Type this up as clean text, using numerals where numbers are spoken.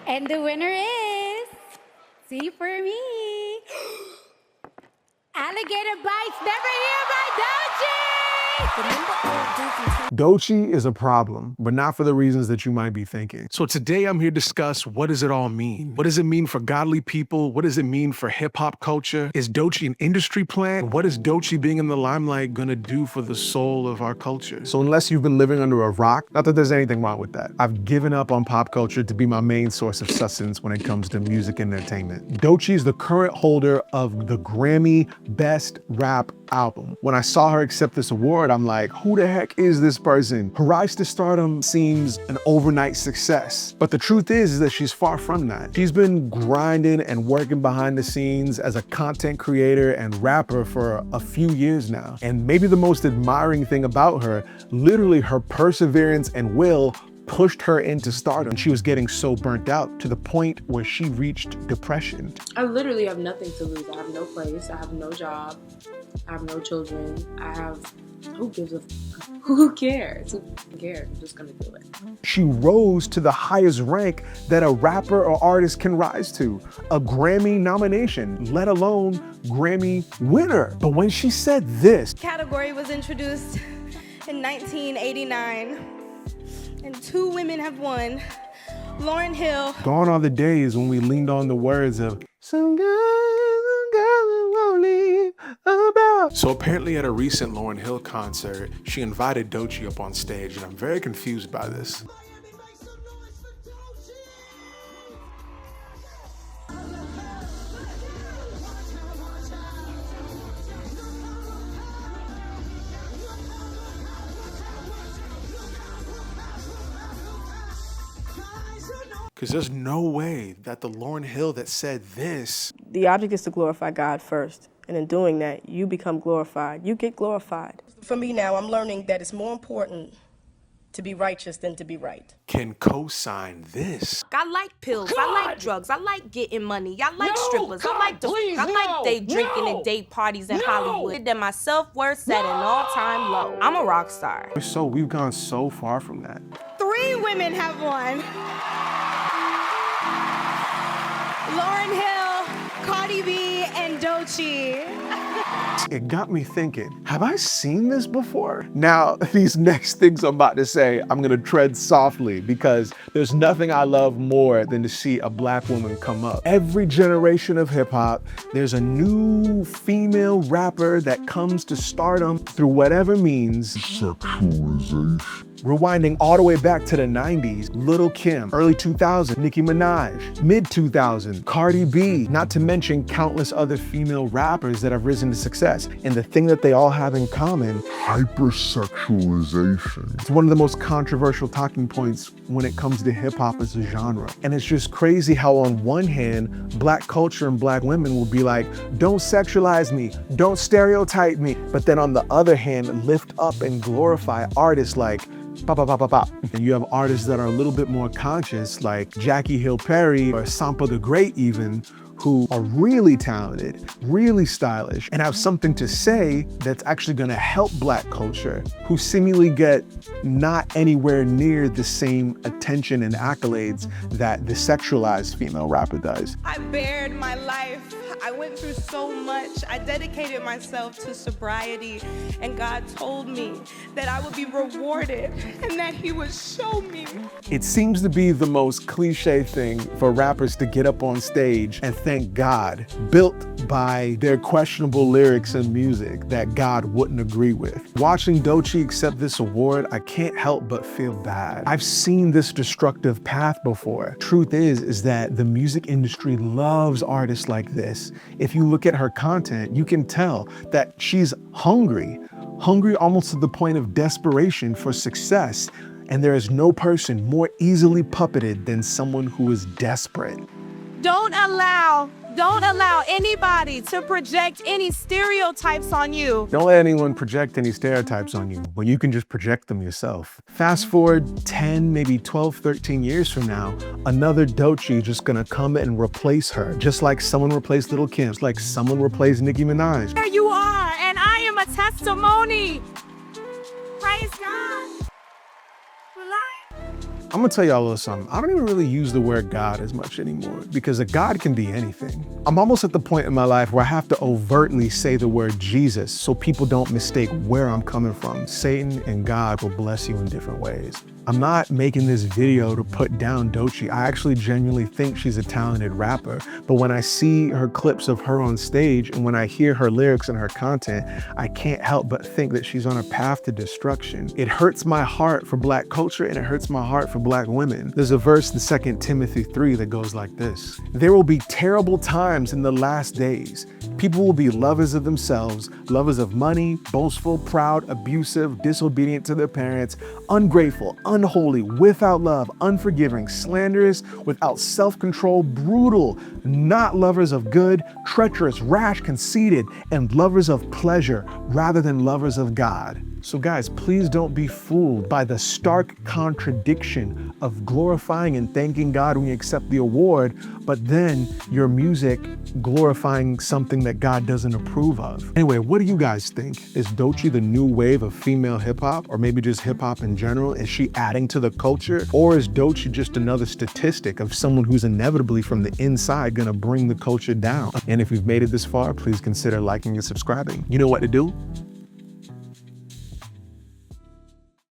And the winner is, see for me, Alligator Bites, Never Here by Doechii! Doechii is a problem, but not for the reasons that you might be thinking. So today I'm here to discuss, what does it all mean? What does it mean for godly people? What does it mean for hip hop culture? Is Doechii an industry plant? What is Doechii being in the limelight gonna do for the soul of our culture? So unless you've been living under a rock, not that there's anything wrong with that. I've given up on pop culture to be my main source of sustenance when it comes to music and entertainment. Doechii is the current holder of the Grammy Best Rap Album. When I saw her accept this award, I'm like, who the heck is this person? Her rise to stardom seems an overnight success, but the truth is that she's far from that. She's been grinding and working behind the scenes as a content creator and rapper for a few years now. And maybe the most admiring thing about her, literally her perseverance and will pushed her into stardom. She was getting so burnt out to the point where she reached depression. I literally have nothing to lose. I have no place. I have no job. I have no children. I have, who gives a who cares? Who cares? I'm just gonna do it. She rose to the highest rank that a rapper or artist can rise to, a Grammy nomination, let alone Grammy winner. But when she said this, category was introduced in 1989, and 2 women have won. Lauryn Hill. Gone are the days when we leaned on the words of some girls won't leave about. So apparently at a recent Lauryn Hill concert, she invited Doechii up on stage, and I'm very confused by this. Because there's no way that the Lauryn Hill that said this. The object is to glorify God first. And in doing that, you become glorified. You get glorified. For me now, I'm learning that it's more important to be righteous than to be right. Can co-sign this. I like pills, I like drugs, I like getting money, I like strippers, I like day drinking and day parties in Hollywood. Then my self-worth set an all-time low. I'm a rock star. So we've gone so far from that. 3 women have won. Lauryn Hill, Cardi B, and Doechii. It got me thinking, have I seen this before? Now, these next things I'm about to say, I'm gonna tread softly because there's nothing I love more than to see a black woman come up. Every generation of hip hop, there's a new female rapper that comes to stardom through whatever means. Sexualization. Rewinding all the way back to the 90s, Lil' Kim, early 2000s, Nicki Minaj, mid 2000s, Cardi B, not to mention countless other female rappers that have risen to success. And the thing that they all have in common, hypersexualization. It's one of the most controversial talking points when it comes to hip hop as a genre. And it's just crazy how on one hand, black culture and black women will be like, don't sexualize me, don't stereotype me. But then on the other hand, lift up and glorify artists like And you have artists that are a little bit more conscious, like Jackie Hill Perry or Sampa the Great even, who are really talented, really stylish, and have something to say that's actually gonna help black culture, who seemingly get not anywhere near the same attention and accolades that the sexualized female rapper does. I bared my life. I went through so much. I dedicated myself to sobriety, and God told me that I would be rewarded and that He would show me. It seems to be the most cliche thing for rappers to get up on stage and thank God, built by their questionable lyrics and music that God wouldn't agree with. Watching Doechii accept this award, I can't help but feel bad. I've seen this destructive path before. Truth is that the music industry loves artists like this. If you look at her content, you can tell that she's hungry almost to the point of desperation for success. And there is no person more easily puppeted than someone who is desperate. Don't allow anybody to project any stereotypes on you. Don't let anyone project any stereotypes on you when you can just project them yourself. Fast forward 10, maybe 12, 13 years from now, another Doechii just gonna come and replace her. Just like someone replaced Lil' Kim, just like someone replaced Nicki Minaj. There you are, and I am a testimony. Praise God. I'm gonna tell y'all a little something. I don't even really use the word God as much anymore because a God can be anything. I'm almost at the point in my life where I have to overtly say the word Jesus so people don't mistake where I'm coming from. Satan and God will bless you in different ways. I'm not making this video to put down Doechii. I actually genuinely think she's a talented rapper. But when I see her clips of her on stage and when I hear her lyrics and her content, I can't help but think that she's on a path to destruction. It hurts my heart for Black culture and it hurts my heart for Black women. There's a verse in 2 Timothy 3 that goes like this. There will be terrible times in the last days. People will be lovers of themselves, lovers of money, boastful, proud, abusive, disobedient to their parents, ungrateful, unholy, without love, unforgiving, slanderous, without self-control, brutal, not lovers of good, treacherous, rash, conceited, and lovers of pleasure rather than lovers of God. So guys, please don't be fooled by the stark contradiction of glorifying and thanking God when you accept the award, but then your music glorifying something that God doesn't approve of. Anyway, what do you guys think? Is Doechii the new wave of female hip hop, or maybe just hip hop in general? Is she adding to the culture? Or is Doechii just another statistic of someone who's inevitably from the inside gonna bring the culture down? And if you've made it this far, please consider liking and subscribing. You know what to do.